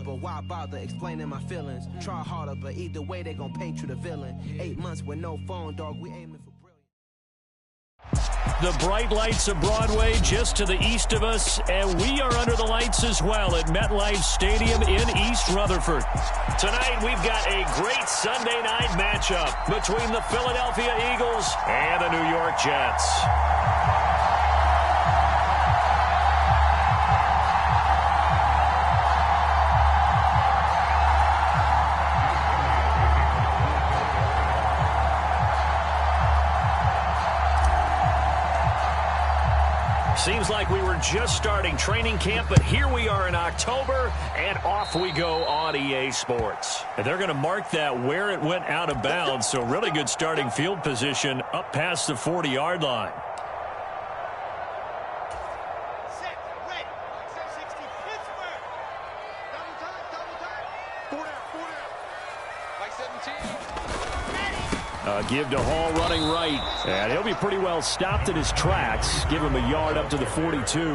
but why bother explaining my feelings? Try harder, but either way they gon' paint you the villain. 8 months with no phone, dog, we aiming for brilliant. The bright lights of Broadway just to the east of us, and we are under the lights as well at MetLife Stadium in East Rutherford. Tonight we've got a great Sunday night matchup between the Philadelphia Eagles and the New York Jets. Seems like we were just starting training camp, but here we are in October, and off we go on EA Sports. And they're going to mark that where it went out of bounds, so really good starting field position up past the 40-yard line. Set, red, 60, Pittsburgh. Double time. 4 down. Like 17. Give to Hall running right, and he'll be pretty well stopped in his tracks. Give him a yard up to the 42.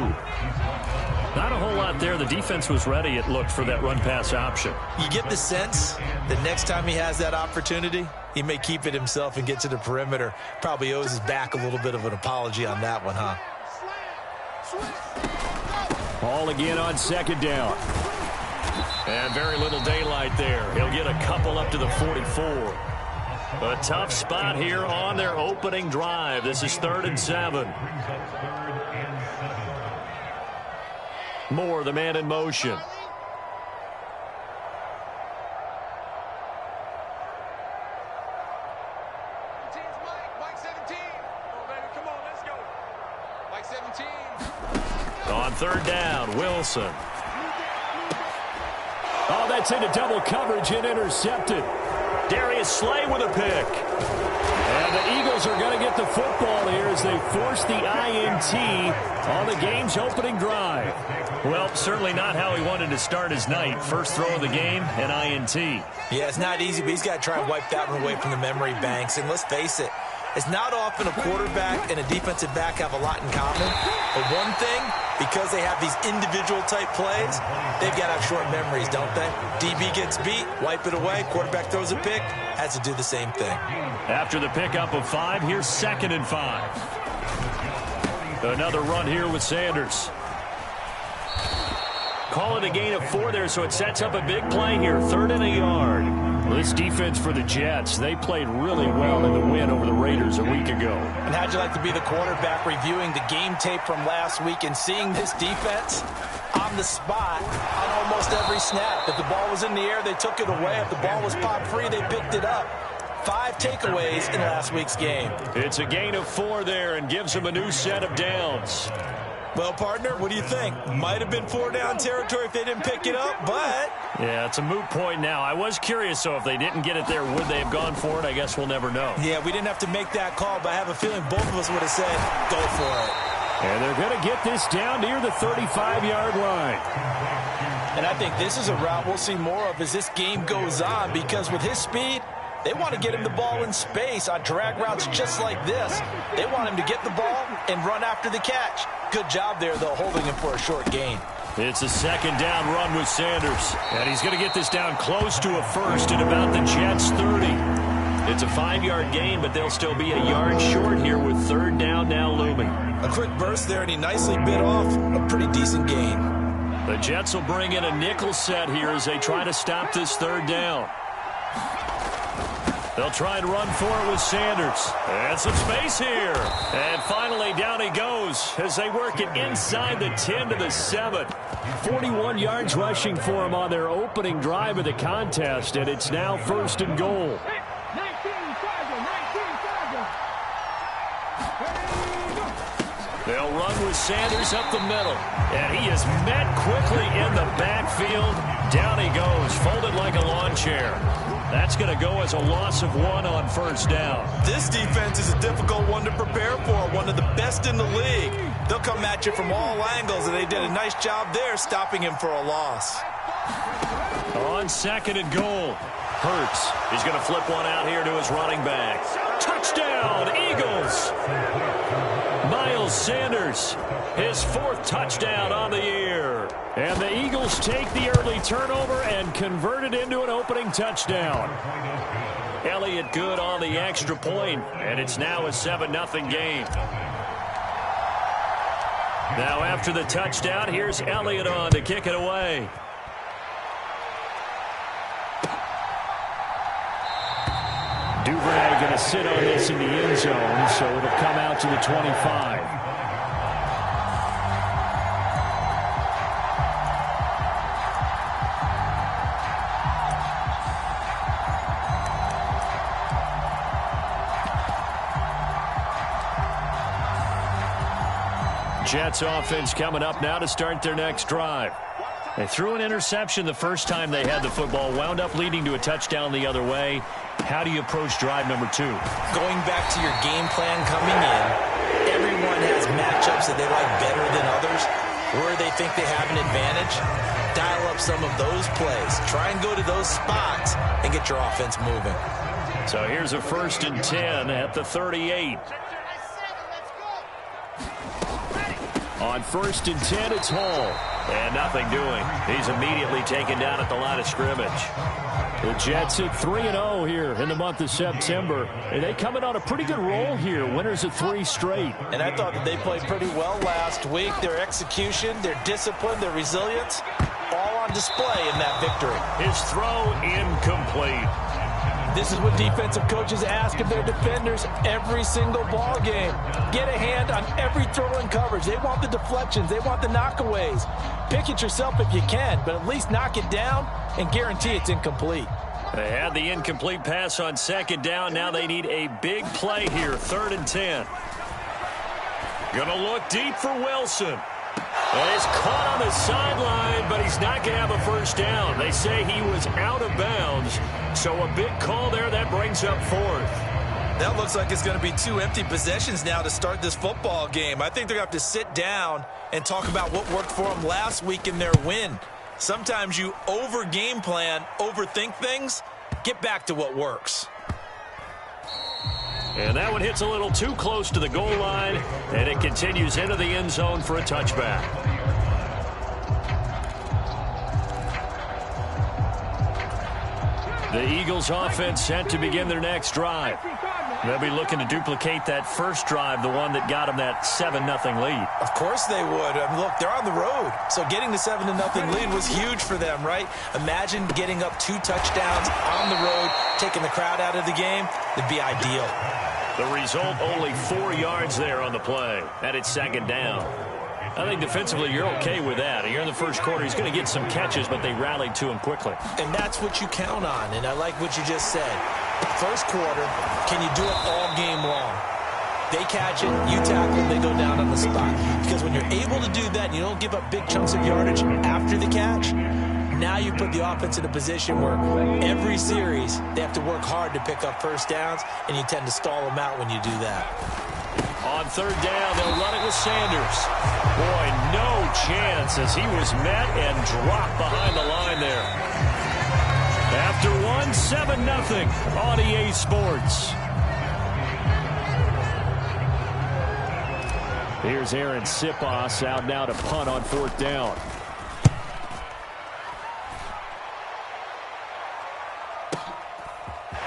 Not a whole lot there. The defense was ready, it looked, for that run-pass option. You get the sense that next time he has that opportunity, he may keep it himself and get to the perimeter. Probably owes his back a little bit of an apology on that one, huh? Hall again on second down. And very little daylight there. He'll get a couple up to the 44. A tough spot here on their opening drive. This is 3rd and 7. Moore, the man in motion. Mike 17. Oh, baby, come on, let's go. Mike 17. On 3rd down, Wilson. Oh, that's into double coverage and intercepted. Darius Slay with a pick. And the Eagles are going to get the football here as they force the INT on the game's opening drive. Well, certainly not how he wanted to start his night. First throw of the game, an INT. Yeah, it's not easy, but he's got to try and wipe that one away from the memory banks. And let's face it, it's not often a quarterback and a defensive back have a lot in common. But one thing, because they have these individual type plays, they've got to have short memories, don't they? DB gets beat, wipe it away. Quarterback throws a pick, has to do the same thing. After the pickup of 5, here's 2nd and 5. Another run here with Sanders. Call it a gain of 4 there, so it sets up a big play here. 3rd and a yard. This defense for the Jets, they played really well in the win over the Raiders a week ago. And how'd you like to be the quarterback reviewing the game tape from last week and seeing this defense on the spot on almost every snap? If the ball was in the air, they took it away. If the ball was popped free, they picked it up. 5 takeaways in last week's game. It's a gain of 4 there and gives them a new set of downs. Well, partner, what do you think? Might have been 4-down territory if they didn't pick it up, but... Yeah, it's a moot point now. I was curious, so if they didn't get it there, would they have gone for it? I guess we'll never know. Yeah, we didn't have to make that call, but I have a feeling both of us would have said, go for it. And they're going to get this down near the 35-yard line. And I think this is a route we'll see more of as this game goes on, because with his speed, they want to get him the ball in space on drag routes just like this. They want him to get the ball and run after the catch. Good job there, though, holding him for a short gain. It's a 2nd down run with Sanders. And he's going to get this down close to a first at about the Jets' 30. It's a 5-yard gain, but they'll still be a yard short here with 3rd down now looming. A quick burst there, and he nicely bit off a pretty decent gain. The Jets will bring in a nickel set here as they try to stop this 3rd down. They'll try and run for it with Sanders. And some space here. And finally, down he goes as they work it inside the 10 to the 7. 41 yards rushing for him on their opening drive of the contest, and it's now 1st and goal. They'll run with Sanders up the middle. And he is met quickly in the backfield. Down he goes, folded like a lawn chair. That's going to go as a loss of 1 on 1st down. This defense is a difficult one to prepare for, one of the best in the league. They'll come at you from all angles, and they did a nice job there stopping him for a loss. On 2nd and goal, Hurts is going to flip one out here to his running back. Touchdown, Eagles! Miles Sanders, his 4th touchdown on the year. And the Eagles take the early turnover and convert it into an opening touchdown. Elliott good on the extra point, and it's now a 7-0 game. Now after the touchdown, here's Elliott on to kick it away. Duvernay going to sit on this in the end zone, so it'll come out to the 25. Jets offense coming up now to start their next drive. They threw an interception the first time they had the football, wound up leading to a touchdown the other way. How do you approach drive number 2? Going back to your game plan coming in, everyone has matchups that they like better than others, where they think they have an advantage. Dial up some of those plays. Try and go to those spots and get your offense moving. So here's a 1st and 10 at the 38. On 1st and 10, it's Hall. And nothing doing. He's immediately taken down at the line of scrimmage. The Jets at 3-0 here in the month of September. And they come in on a pretty good roll here. Winners of 3 straight. And I thought that they played pretty well last week. Their execution, their discipline, their resilience, all on display in that victory. His throw incomplete. This is what defensive coaches ask of their defenders every single ball game. Get a hand on every throw in coverage. They want the deflections. They want the knockaways. Pick it yourself if you can, but at least knock it down and guarantee it's incomplete. They had the incomplete pass on 2nd down. Now they need a big play here, 3rd and 10. Gonna look deep for Wilson. And he's caught on the sideline, but he's not going to have a 1st down. They say he was out of bounds, so a big call there that brings up 4th. That looks like it's going to be 2 empty possessions now to start this football game. I think they're going to have to sit down and talk about what worked for them last week in their win. Sometimes you over-game plan, overthink things, get back to what works. And that one hits a little too close to the goal line, and it continues into the end zone for a touchback. The Eagles offense set to begin their next drive. They'll be looking to duplicate that first drive, the one that got them that 7-0 lead. Of course they would. Look, they're on the road, so getting the 7-0 lead was huge for them, right? Imagine getting up 2 touchdowns on the road, taking the crowd out of the game. It'd be ideal. The result, only 4 yards there on the play, and it's 2nd down. I think defensively you're okay with that. Here in the first quarter, he's going to get some catches, but they rallied to him quickly. And that's what you count on, and I like what you just said. First quarter, can you do it all game long? They catch it, you tackle, they go down on the spot. Because when you're able to do that and you don't give up big chunks of yardage after the catch, now you put the offense in a position where every series they have to work hard to pick up 1st downs, and you tend to stall them out when you do that. On 3rd down, they'll run it with Sanders. Boy, no chance as he was met and dropped behind the line there. After 7-0 on EA Sports. Here's Aaron Sipos out now to punt on 4th down.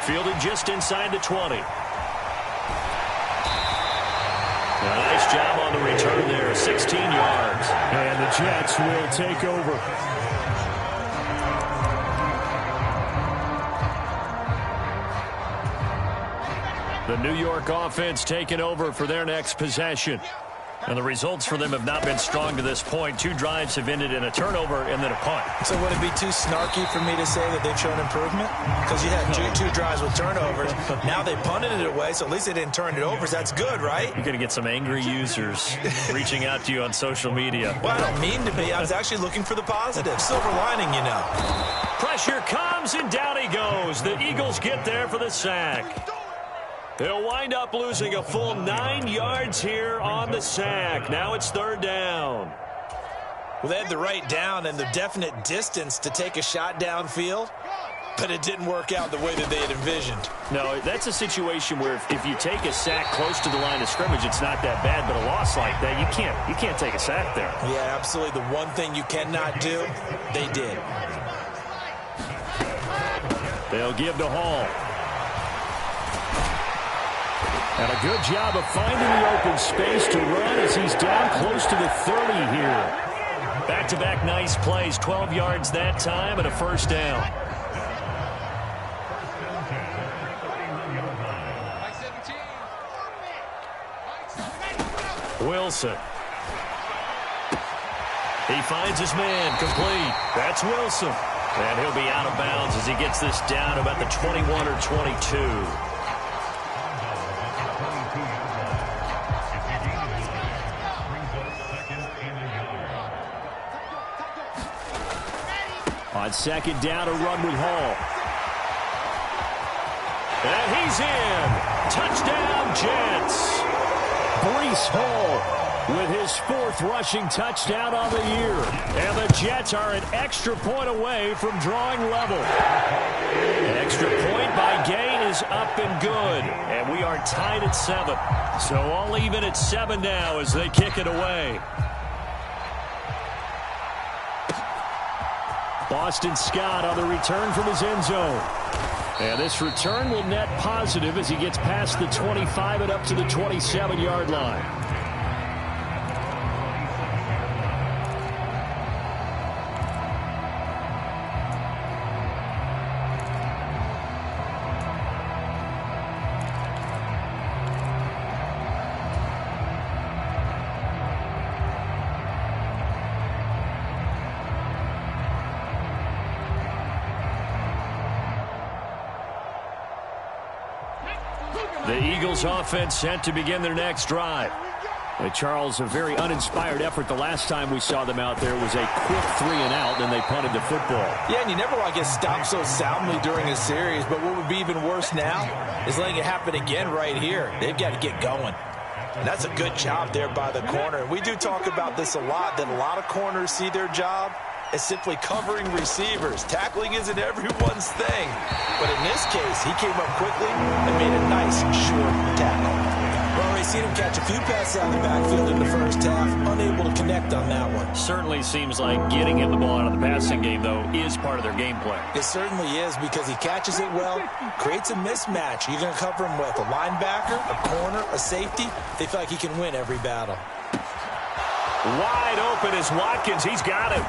Fielded just inside the 20. Nice job on the return there, 16 yards. And the Jets will take over. The New York offense taking over for their next possession. And the results for them have not been strong to this point. 2 drives have ended in a turnover and then a punt. So would it be too snarky for me to say that they've shown improvement? Because you had two drives with turnovers. Now they punted it away, so at least they didn't turn it over. So that's good, right? You're going to get some angry users reaching out to you on social media. Well, I don't mean to be. I was actually looking for the positive. Silver lining, you know. Pressure comes, and down he goes. The Eagles get there for the sack. They'll wind up losing a full 9 yards here on the sack. Now it's 3rd down. Well, they had the right down and the definite distance to take a shot downfield, but it didn't work out the way that they had envisioned. No, that's a situation where if you take a sack close to the line of scrimmage, it's not that bad, but a loss like that, you can't take a sack there. Yeah, absolutely. The one thing you cannot do, they did. They'll give to Hall. And a good job of finding the open space to run as he's down close to the 30 here. Back-to-back nice plays, 12 yards that time and a first down. Wilson. He finds his man, complete. That's Wilson. And he'll be out of bounds as he gets this down about the 21 or 22. On second down, a run with Hall. And he's in. Touchdown, Jets. Breece Hall with his 4th rushing touchdown on the year. And the Jets are an extra point away from drawing level. An extra point by Gain is up and good. And we are tied at 7. So all even at 7 now as they kick it away. Boston Scott on the return from his end zone. And this return will net positive as he gets past the 25 and up to the 27-yard line. The Eagles offense set to begin their next drive. Charles, a very uninspired effort the last time we saw them out there was a quick 3 and out, and they punted the football. Yeah, and you never want to get stopped so soundly during a series, but what would be even worse now is letting it happen again right here. They've got to get going. And that's a good job there by the corner. And we do talk about this a lot, that a lot of corners see their job as simply covering receivers. Tackling isn't everyone's thing. But in this case, he came up quickly and made a nice, short tackle. Well, already seen him catch a few passes out of the backfield in the first half. Unable to connect on that one. Certainly seems like getting him the ball out of the passing game, though, is part of their game plan. It certainly is because he catches it well, creates a mismatch. You're going to cover him with a linebacker, a corner, a safety. They feel like he can win every battle. Wide open is Watkins. He's got him.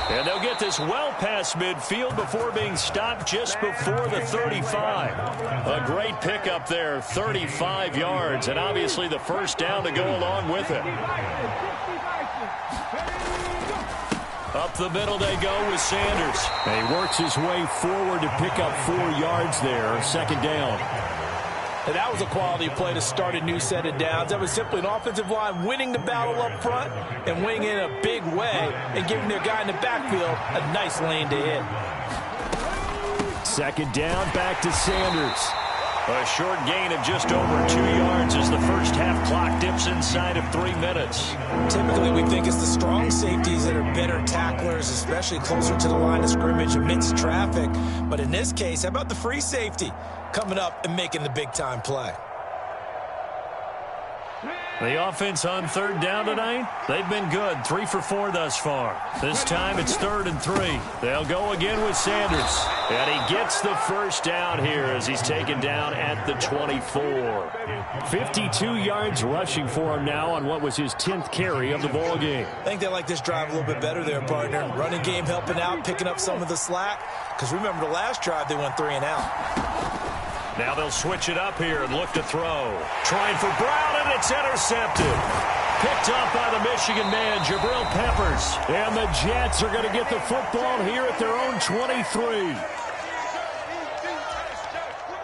And they'll get this well past midfield before being stopped just before the 35. A great pickup there, 35 yards, and obviously the first down to go along with it. Up the middle they go with Sanders. And he works his way forward to pick up 4 yards there, second down. And that was a quality play to start a new set of downs. That was simply an offensive line winning the battle up front and winning in a big way and giving their guy in the backfield a nice lane to hit. Second down, back to Sanders. A short gain of just over 2 yards as the first half clock dips inside of 3 minutes. Typically, we think it's the strong safeties that are better tacklers, especially closer to the line of scrimmage amidst traffic. But in this case, how about the free safety coming up and making the big-time play? The offense on third down tonight, they've been good. 3 for 4 thus far. This time it's 3rd and 3. They'll go again with Sanders. And he gets the first down here as he's taken down at the 24. 52 yards rushing for him now on what was his 10th carry of the ball game. I think they like this drive a little bit better there, partner. Running game helping out, picking up some of the slack. Because remember the last drive they went 3 and out. Now they'll switch it up here and look to throw. Trying for Brown, and it's intercepted. Picked up by the Michigan man, Jabril Peppers. And the Jets are going to get the football here at their own 23.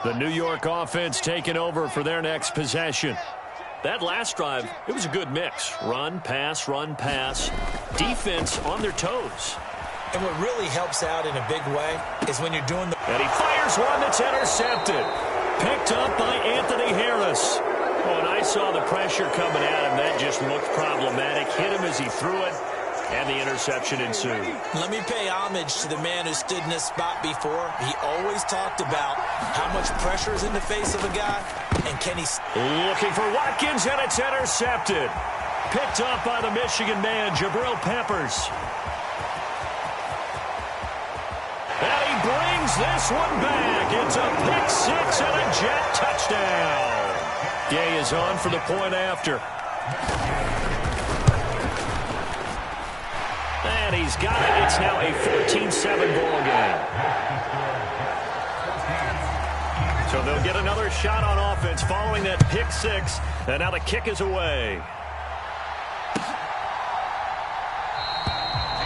The New York offense taking over for their next possession. That last drive, it was a good mix. Run, pass, defense on their toes. And what really helps out in a big way is when you're doing the... And he fires one that's intercepted. Picked up by Anthony Harris. Oh, and I saw the pressure coming at him. That just looked problematic. Hit him as he threw it. and the interception ensued. Let me pay homage to the man who stood in this spot before. He always talked about how much pressure is in the face of a guy, and can he... Looking for Watkins, and it's intercepted. Picked up by the Michigan man, Jabril Peppers. And he brings this one back. It's a pick six and a Jet touchdown. Gay is on for the point after. And he's got it. It's now a 14-7 ball game. So they'll get another shot on offense following that pick six. And now the kick is away.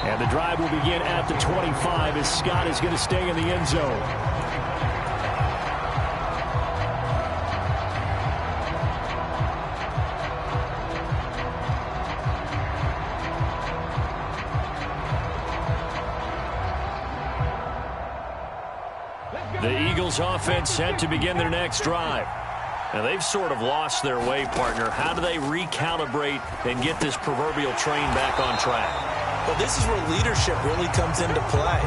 And the drive will begin at the 25 as Scott is going to stay in the end zone. The Eagles offense set to begin their next drive. Now they've sort of lost their way, partner. How do they recalibrate and get this proverbial train back on track? Well, this is where leadership really comes into play.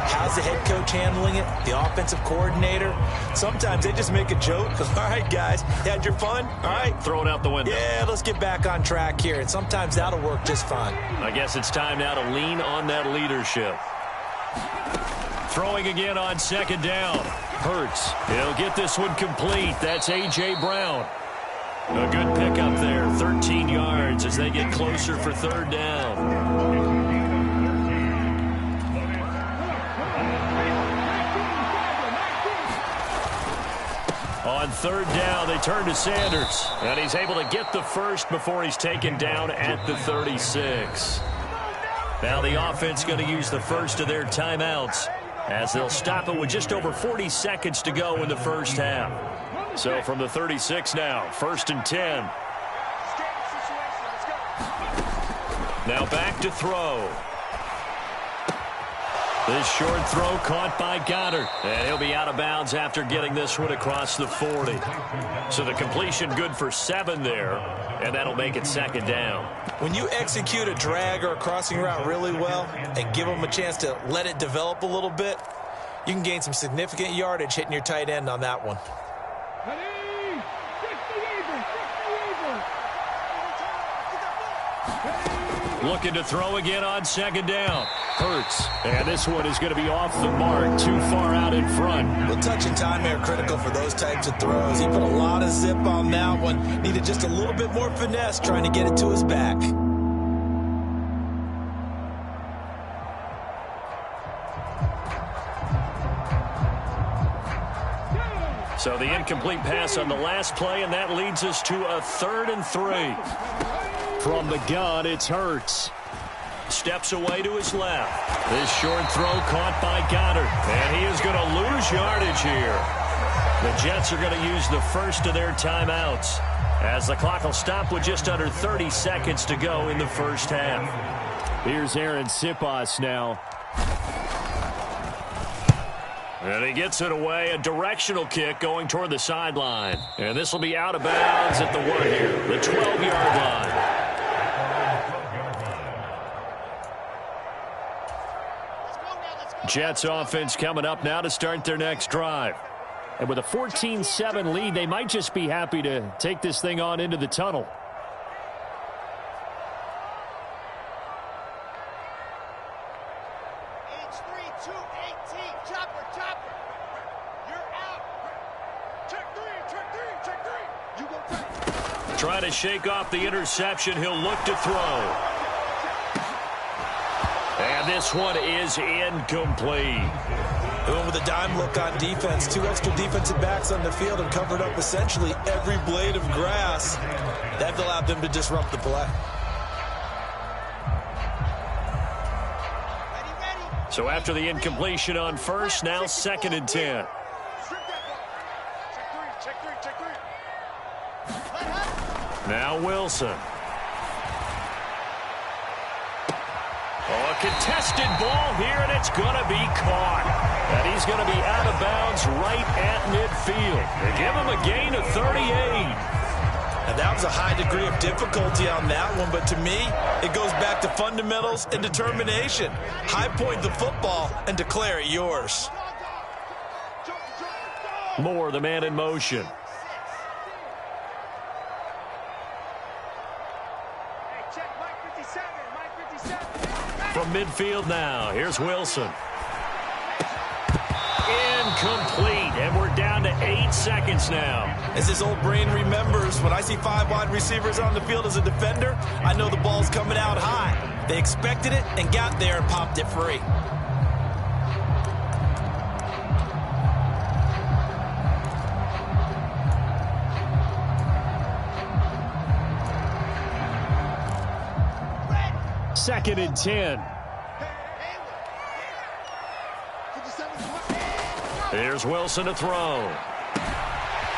How's the head coach handling it? The offensive coordinator? Sometimes they just make a joke. All right, guys, you had your fun? All right. Throw it out the window. Yeah, let's get back on track here. And sometimes that'll work just fine. I guess it's time now to lean on that leadership. Throwing again on second down. Hurts. He'll get this one complete. That's A.J. Brown. A good pickup there. 13 yards as they get closer for third down. On third down, they turn to Sanders. And he's able to get the first before he's taken down at the 36. Now the offense going to use the first of their timeouts as they'll stop it with just over 40 seconds to go in the first half. So from the 36 now, 1st and 10. Now back to throw. This short throw caught by Goddard. And he'll be out of bounds after getting this one across the 40. So the completion good for 7 there. And that'll make it second down. When you execute a drag or a crossing route really well and give them a chance to let it develop a little bit, you can gain some significant yardage hitting your tight end on that one. Looking to throw again on second down. Hurts. And this one is going to be off the mark, too far out in front. Well, touch and time are critical for those types of throws. He put a lot of zip on that one. Needed just a little bit more finesse trying to get it to his back. So the incomplete pass on the last play, and that leads us to a 3rd and 3. From the gun, it's Hurts. Steps away to his left. This short throw caught by Goddard. And he is going to lose yardage here. The Jets are going to use the first of their timeouts as the clock will stop with just under 30 seconds to go in the first half. Here's Aaron Siposs now. And he gets it away, a directional kick going toward the sideline. And this will be out of bounds at the 1 here, the 12-yard line. Jets offense coming up now to start their next drive. And with a 14-7 lead, they might just be happy to take this thing on into the tunnel. Trying to shake off the interception. He'll look to throw. And this one is incomplete. Going with a dime look on defense. 2 extra defensive backs on the field and covered up essentially every blade of grass. That allowed them to disrupt the play. So after the incompletion on first, now 2nd and 10. Now Wilson. Oh, a contested ball here, and it's going to be caught. And he's going to be out of bounds right at midfield. They give him a gain of 38. Now, that was a high degree of difficulty on that one, but to me, it goes back to fundamentals and determination. High point the football and declare it yours. Moore, the man in motion. From midfield now, here's Wilson. Incomplete, and we're down to 8 seconds now. As his old brain remembers, when I see 5 wide receivers on the field as a defender, I know the ball's coming out high. They expected it and got there and popped it free. Second and 10. Here's Wilson to throw.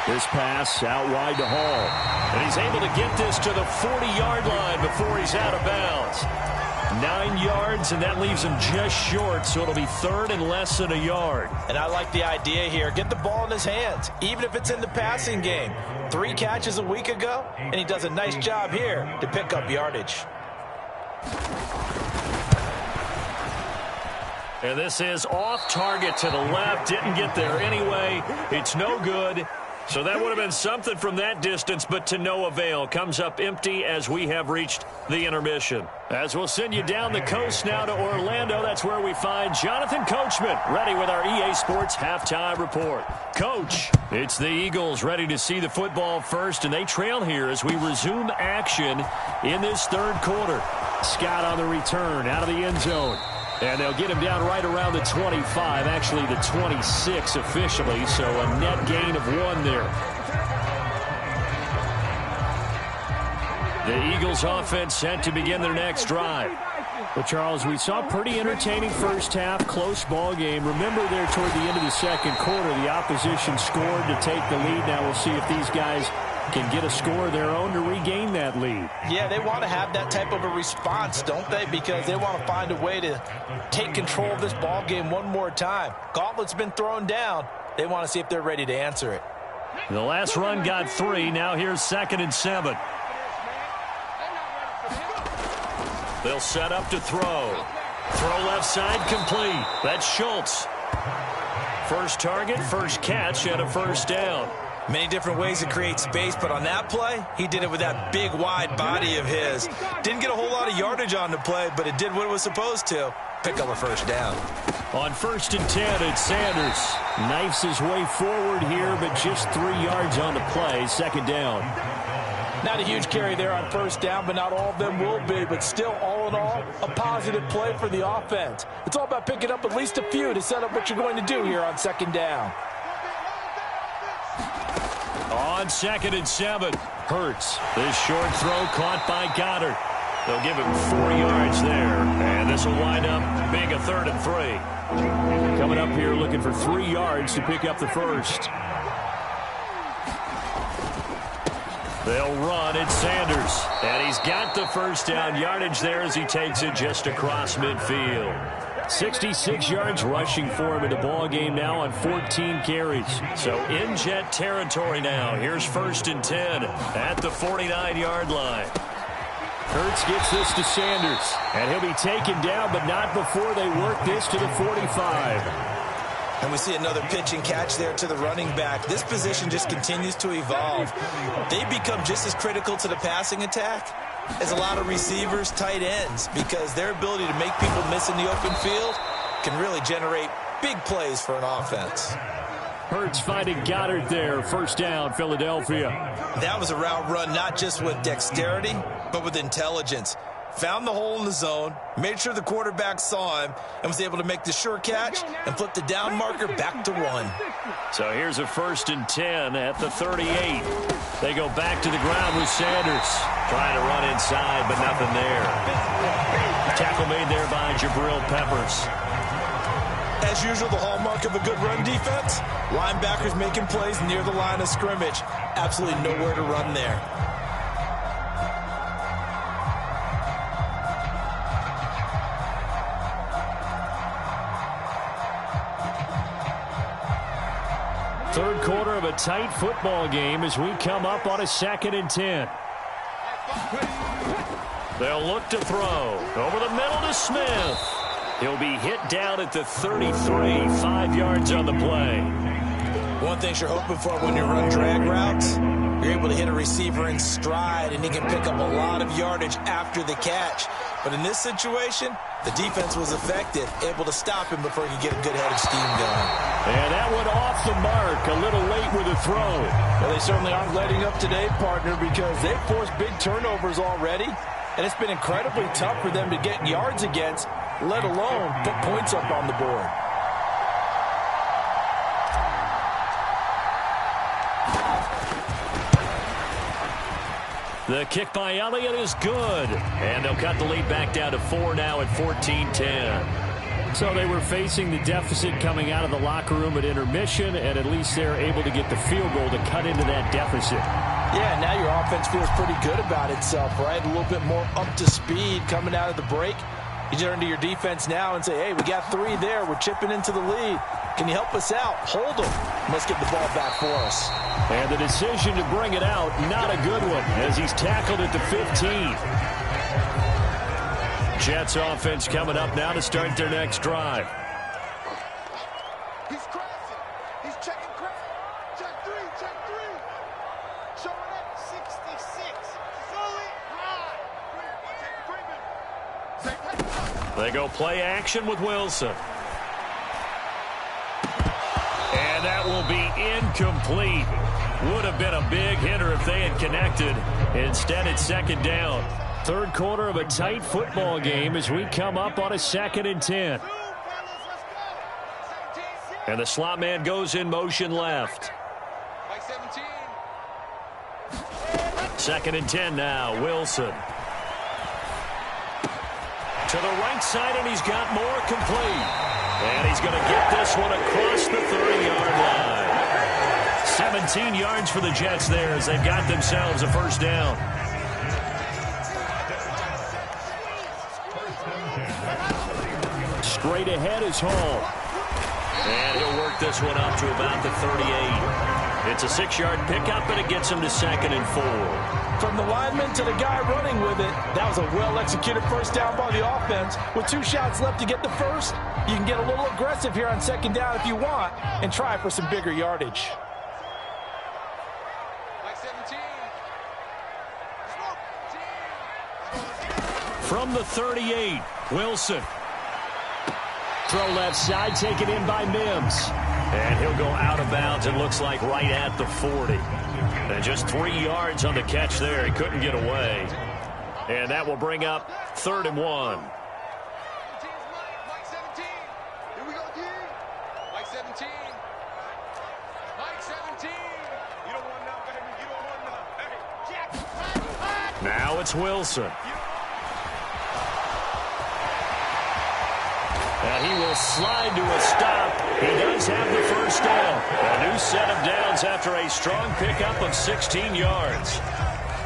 This pass out wide to Hall. And he's able to get this to the 40-yard line before he's out of bounds. 9 yards, and that leaves him just short, so it'll be third and less than a yard. And I like the idea here. Get the ball in his hands, even if it's in the passing game. 3 catches a week ago, and he does a nice job here to pick up yardage. And this is off target to the left. Didn't get there anyway. It's no good. So that would have been something from that distance, but to no avail. Comes up empty as we have reached the intermission. As we'll send you down the coast now to Orlando, that's where we find Jonathan Coachman, ready with our EA Sports halftime report. Coach, it's the Eagles ready to see the football first, and they trail here as we resume action in this third quarter. Scott on the return out of the end zone. And they'll get him down right around the 25, actually the 26 officially, so a net gain of 1 there. The Eagles offense set to begin their next drive. Well, Charles, we saw a pretty entertaining first half, close ball game. Remember there toward the end of the second quarter, the opposition scored to take the lead. Now we'll see if these guys can get a score of their own to regain that lead. Yeah, they want to have that type of a response, don't they? Because they want to find a way to take control of this ball game one more time. Gauntlet's been thrown down. They want to see if they're ready to answer it. The last run got 3. Now here's 2nd and 7. They'll set up to throw. Throw left side complete. That's Schultz. First target, first catch, and a first down. Many different ways to create space, but on that play, he did it with that big, wide body of his. Didn't get a whole lot of yardage on the play, but it did what it was supposed to. Pick up a first down. On 1st and 10, it's Sanders. Knifes his way forward here, but just 3 yards on the play. 2nd down. Not a huge carry there on first down, but not all of them will be. But still, all in all, a positive play for the offense. It's all about picking up at least a few to set up what you're going to do here on 2nd down. On 2nd and 7, Hurts. This short throw caught by Goddard. They'll give him 4 yards there, and this will wind up being a 3rd and 3. Coming up here looking for 3 yards to pick up the first. They'll run. It's Sanders, and he's got the first down yardage there as he takes it just across midfield. 66 yards rushing for him in the ball game now on 14 carries. So in Jet territory now. Here's 1st and 10 at the 49-yard line. Hurts gets this to Sanders, and he'll be taken down, but not before they work this to the 45. And we see another pitch and catch there to the running back. This position just continues to evolve. They become just as critical to the passing attack as a lot of receivers, tight ends, because their ability to make people miss in the open field can really generate big plays for an offense. Hurts finding Goddard there. First down, Philadelphia. That was a route run not just with dexterity, but with intelligence. Found the hole in the zone, made sure the quarterback saw him, and was able to make the sure catch and flip the down marker back to 1. So here's a 1st and 10 at the 38. They go back to the ground with Sanders. Trying to run inside, but nothing there. Tackle made there by Jabril Peppers. As usual, the hallmark of a good run defense, linebackers making plays near the line of scrimmage. Absolutely nowhere to run there. Third quarter of a tight football game as we come up on a 2nd and 10. They'll look to throw. Over the middle to Smith. He'll be hit down at the 33, 5 yards on the play. One thing you're hoping for when you run drag routes, you're able to hit a receiver in stride, and he can pick up a lot of yardage after the catch. But in this situation, the defense was effective, able to stop him before he could get a good head of steam going. And that one off the mark, a little late with a throw. Well, they certainly aren't letting up today, partner, because they've forced big turnovers already, and it's been incredibly tough for them to get yards against, let alone put points up on the board. The kick by Elliott is good. And they'll cut the lead back down to 4 now at 14-10. So they were facing the deficit coming out of the locker room at intermission, and at least they're able to get the field goal to cut into that deficit. Yeah, now your offense feels pretty good about itself, right? A little bit more up to speed coming out of the break. You turn to your defense now and say, hey, we got 3 there. We're chipping into the lead. Can you help us out? Hold them. Let's get the ball back for us. And the decision to bring it out, not a good one, as he's tackled at the 15. Jets offense coming up now to start their next drive. He's crossing. He's checking crack. Check 3. Showing up 66. Fully high. They go play action with Wilson. And that will be incomplete. Would have been a big hitter if they had connected. Instead, it's 2nd down. Third quarter of a tight football game as we come up on a 2nd and 10. And the slot man goes in motion left. 2nd and 10 now. Wilson. To the right side, and he's got more complete. And he's going to get this one across the 30-yard line. 17 yards for the Jets there as they've got themselves a first down. Straight ahead is Hall. And he'll work this one up to about the 38. It's a 6-yard pickup, and it gets him to 2nd and 4. From the lineman to the guy running with it, that was a well-executed first down by the offense. With 2 shots left to get the first, you can get a little aggressive here on 2nd down if you want and try for some bigger yardage. From the 38, Wilson. Throw left side, taken in by Mims. And he'll go out of bounds, it looks like right at the 40. And just 3 yards on the catch there. He couldn't get away. And that will bring up 3rd and 1. Mike 17. Here we go, D. Mike 17. Mike 17. You don't want none, baby. You don't want none. Hey, Jack. Now it's Wilson. And he will slide to a stop. He does have the first down. A new set of downs after a strong pickup of 16 yards.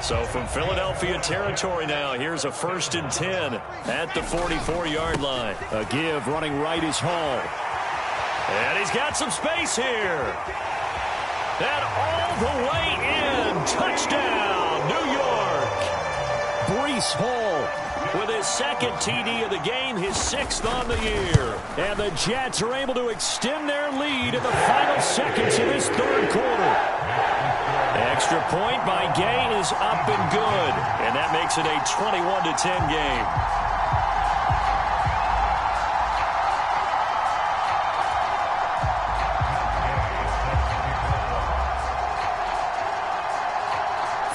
So from Philadelphia territory now, here's a 1st and 10 at the 44-yard line. A give running right is Hall. And he's got some space here. And all the way in. Touchdown, New York. Breece Hall with his 2nd TD of the game, his 6th on the year. And the Jets are able to extend their lead in the final seconds of this 3rd quarter. Extra point by Gay is up and good. And that makes it a 21-10 game.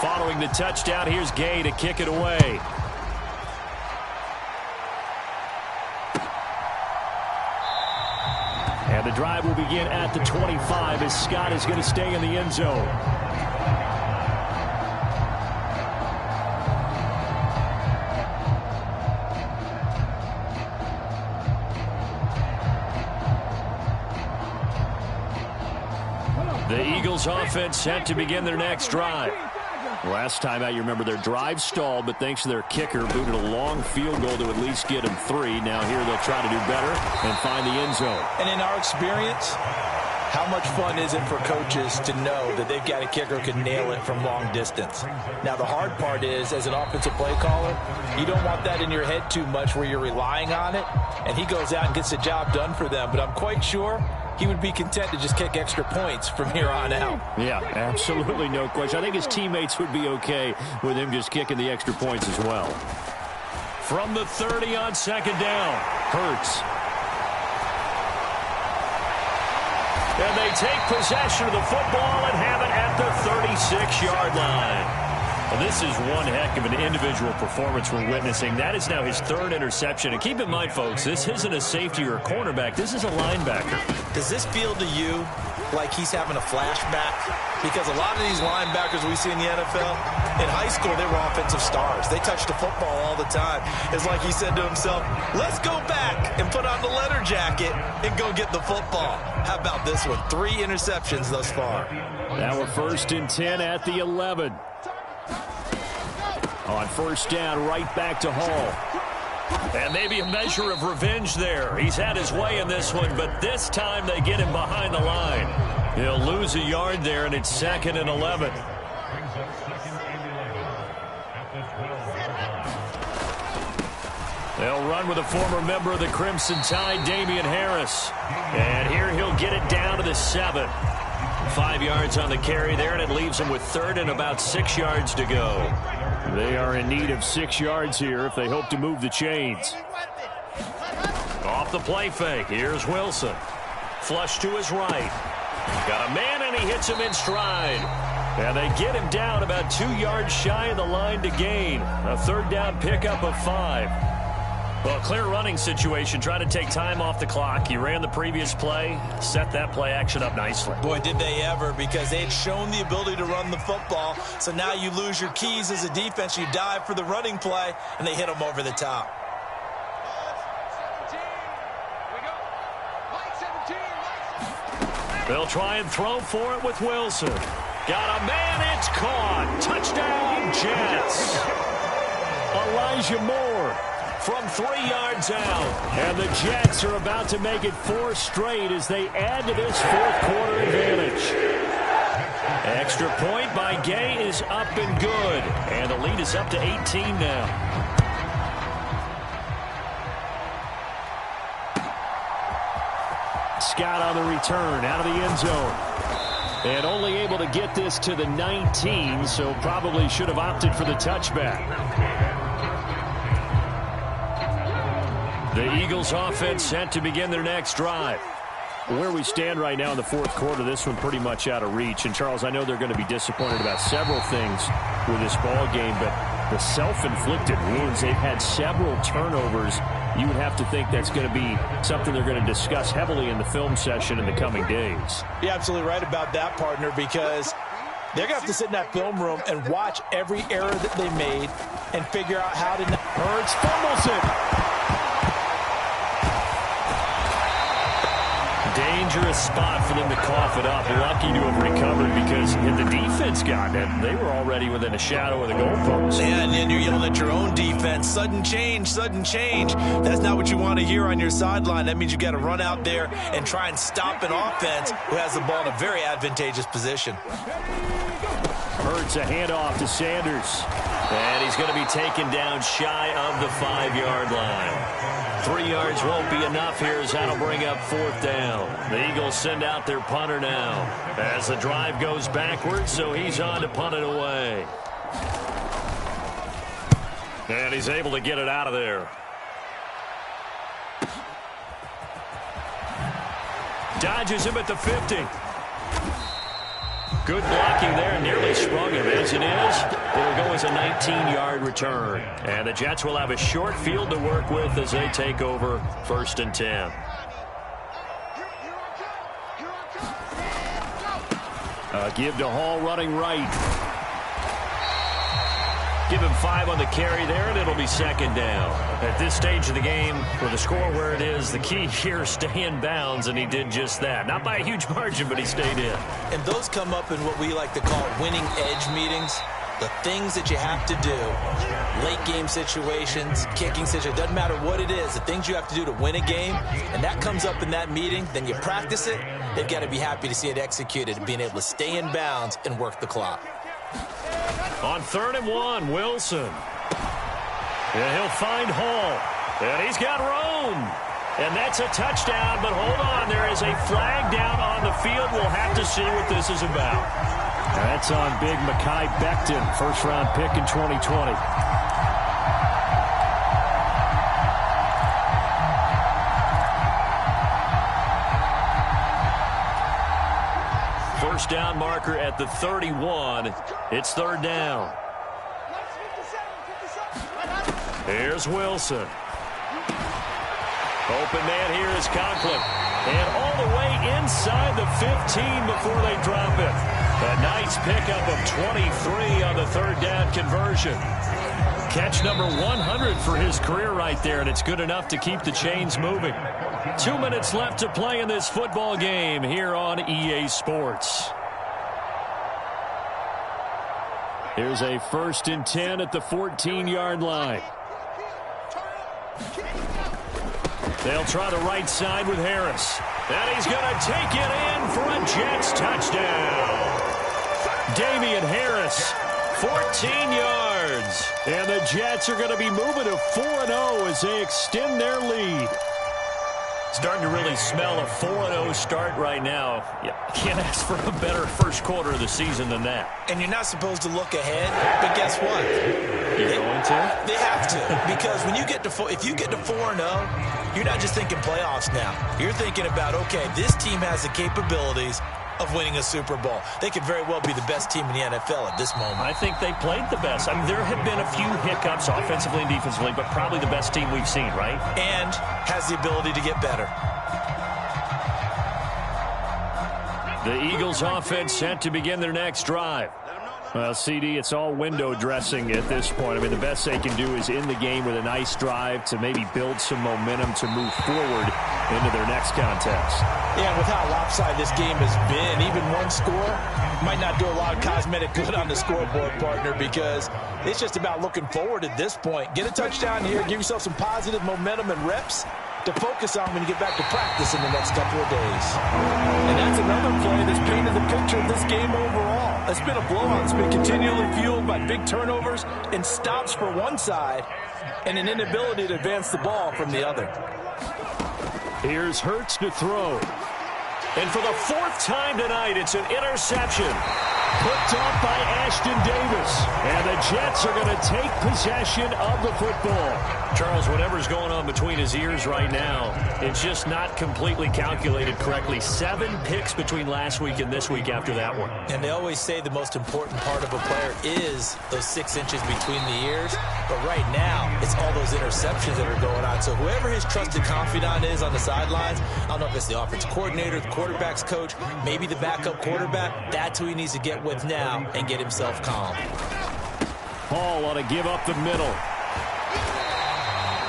Following the touchdown, here's Gay to kick it away. And the drive will begin at the 25 as Scott is going to stay in the end zone. The Eagles offense set to begin their next drive. Last time out, you remember their drive stalled, but thanks to their kicker, booted a long field goal to at least get them 3. Now here they'll try to do better and find the end zone. And in our experience, How much fun is it for coaches to know that they've got a kicker who can nail it from long distance? Now, the hard part is, as an offensive play caller, you don't want that in your head too much where you're relying on it, and he goes out and gets the job done for them. But I'm quite sure he would be content to just kick extra points from here on out. Yeah, absolutely no question. I think his teammates would be okay with him just kicking the extra points as well. From the 30 on second down, Hurts. And they take possession of the football and have it at the 36-yard line. Well, this is one heck of an individual performance we're witnessing. That is now his third interception. And keep in mind, folks, this isn't a safety or a cornerback. This is a linebacker. Does this feel to you like he's having a flashback? Because a lot of these linebackers we see in the NFL, in high school, they were offensive stars. They touched the football all the time. It's like he said to himself, let's go back and put on the leather jacket and go get the football. How about this one? 3 interceptions thus far. Now we're 1st and 10 at the 11. On first down, right back to Hall. And maybe a measure of revenge there. He's had his way in this one, but this time they get him behind the line. He'll lose a yard there, and it's 2nd and 11. They'll run with a former member of the Crimson Tide, Damian Harris. And here he'll get it down to the 7. 5 yards on the carry there, and it leaves them with 3rd and about 6 yards to go. They are in need of 6 yards here if they hope to move the chains. Off the play fake. Here's Wilson. Flush to his right. Got a man, and he hits him in stride. And they get him down about 2 yards shy of the line to gain. A 3rd down pickup of 5. Well, clear running situation. Try to take time off the clock. He ran the previous play, set that play action up nicely. Boy, did they ever, because they had shown the ability to run the football. So now you lose your keys as a defense. You dive for the running play, and they hit him over the top. They'll try and throw for it with Wilson. Got a man, it's caught. Touchdown, Jets. Elijah Moore from 3 yards out. And the Jets are about to make it 4 straight as they add to this 4th quarter advantage. Extra point by Gay is up and good. And the lead is up to 18 now. Scott on the return out of the end zone. And only able to get this to the 19, so probably should have opted for the touchback. The Eagles offense set to begin their next drive. Where we stand right now in the 4th quarter, this one pretty much out of reach. And, Charles, I know they're going to be disappointed about several things with this ball game, but the self-inflicted wounds, they've had several turnovers. You would have to think that's going to be something they're going to discuss heavily in the film session in the coming days. You're absolutely right about that, partner, because they're going to have to sit in that film room and watch every error that they made and figure out how to... Hurts fumbles it. Dangerous spot for them to cough it up. Lucky to have recovered because if the defense got it, they were already within a shadow of the goalpost. Yeah, and then you're yelling at your own defense. Sudden change, sudden change. That's not what you want to hear on your sideline. That means you've got to run out there and try and stop an offense who has the ball in a very advantageous position. Hurts a handoff to Sanders. And he's going to be taken down shy of the 5-yard line. 3 yards won't be enough here as that'll bring up 4th down. The Eagles send out their punter now as the drive goes backwards, so he's on to punt it away. And he's able to get it out of there. Dodges him at the 50. Good blocking there, nearly sprung him. As it is, it'll go as a 19-yard return. And the Jets will have a short field to work with as they take over 1st and 10. Give to Hall running right. Give him 5 on the carry there, and it'll be 2nd down. At this stage of the game, with the score where it is, the key here is stay in bounds, and he did just that. Not by a huge margin, but he stayed in. And those come up in what we like to call winning edge meetings. The things that you have to do, late game situations, kicking situations, doesn't matter what it is, the things you have to do to win a game, and that comes up in that meeting, then you practice it, they've got to be happy to see it executed and being able to stay in bounds and work the clock. On 3rd and 1, Wilson. And he'll find Hall. And he's got Rome. And that's a touchdown, but hold on, there is a flag down on the field. We'll have to see what this is about. That's on big Mekhi Becton, first-round pick in 2020. First down marker at the 31. It's 3rd down. Here's Wilson. Open man here is Conklin. And all the way inside the 15 before they drop it. A nice pickup of 23 on the 3rd down conversion. Catch number 100 for his career right there, and it's good enough to keep the chains moving. 2 minutes left to play in this football game here on EA Sports. Here's a 1st and 10 at the 14-yard line. They'll try the right side with Harris. And he's going to take it in for a Jets touchdown. Damian Harris, 14 yards. And the Jets are going to be moving to 4-0 as they extend their lead. Starting to really smell a 4-0 start right now. You can't ask for a better first quarter of the season than that. And you're not supposed to look ahead, but guess what? You're going to? They have to, because when you get to if you get to 4-0, you're not just thinking playoffs now. You're thinking about, okay, this team has the capabilities of winning a Super Bowl. They could very well be the best team in the NFL at this moment. I think they played the best. I mean, there have been a few hiccups offensively and defensively, but probably the best team we've seen, right? And has the ability to get better. The Eagles offense set to begin their next drive. Well, CD, it's all window dressing at this point. I mean, the best they can do is in the game with a nice drive to maybe build some momentum to move forward into their next contest. Yeah, with how lopsided this game has been, even one score might not do a lot of cosmetic good on the scoreboard, partner, because it's just about looking forward at this point. Get a touchdown here, give yourself some positive momentum and reps to focus on when you get back to practice in the next couple of days. And that's another play that's painted the picture of this game overall. It's been a blowout. It's been continually fueled by big turnovers and stops for one side and an inability to advance the ball from the other. Here's Hurts to throw. And for the 4th time tonight, it's an interception. Picked off by Ashton Davis. And the Jets are going to take possession of the football. Charles, whatever's going on between his ears right now, it's just not completely calculated correctly. 7 picks between last week and this week after that one. And they always say the most important part of a player is those 6 inches between the ears. But right now, it's all those interceptions that are going on. So whoever his trusted confidant is on the sidelines, I don't know if it's the offense coordinator, the quarterback's coach, maybe the backup quarterback, that's who he needs to get with now and get himself calm. Hall ought to give up the middle.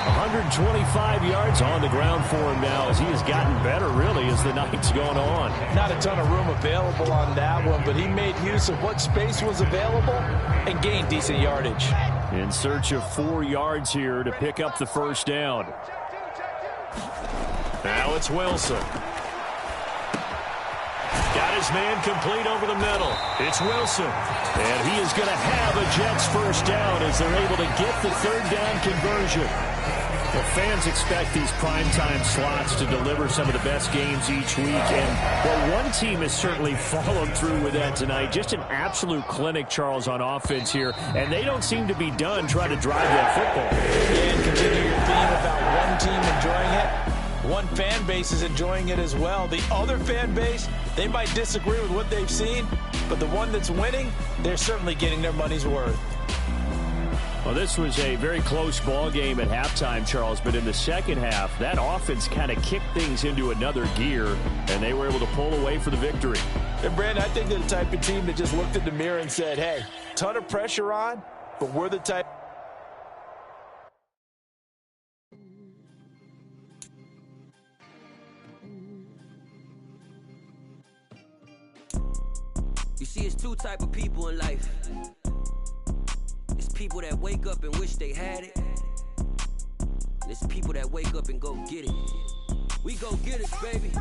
125 yards on the ground for him now as he has gotten better, really, as the night's going on. Not a ton of room available on that one, but he made use of what space was available and gained decent yardage. In search of 4 yards here to pick up the first down. Now it's Wilson. Got his man complete over the middle. It's Wilson. And he is going to have a Jets first down as they're able to get the 3rd down conversion. Well, fans expect these primetime slots to deliver some of the best games each week. And, well, one team has certainly followed through with that tonight. Just an absolute clinic, Charles, on offense here. And they don't seem to be done trying to drive that football. And continue your theme about one team enjoying it. One fan base is enjoying it as well. The other fan base, they might disagree with what they've seen, but the one that's winning, they're certainly getting their money's worth. Well, this was a very close ball game at halftime, Charles, but in the second half, that offense kind of kicked things into another gear, and they were able to pull away for the victory. And, Brandon, I think they're the type of team that just looked in the mirror and said, hey, ton of pressure on, but we're the type. You see, it's 2 type of people in life. people that wake up and wish they had it. There's people that wake up and go get it. We go get it, baby.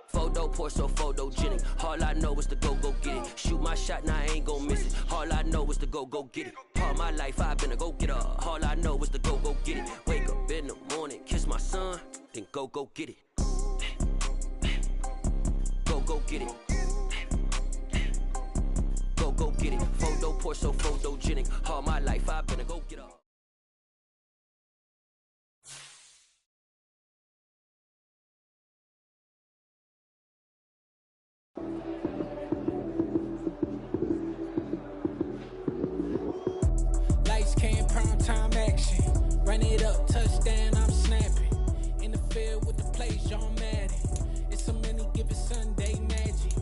Photo poor, so photogenic. All I know is to go get it. Shoot my shot, now I ain't gon' miss it. All I know is to go get it. All my life I've been a go-getter. All I know is to go get it. Wake up in the morning, kiss my son, then go get it. Go get it. Go get it. Photo poor, so photogenic. All my life I've been a go-getter. Lights came, prime time action. Run it up, touchdown, I'm snapping. In the field with the plays, John Madden. It's so many given Sunday magic.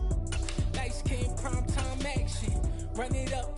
Lights came, prime time action. Run it up,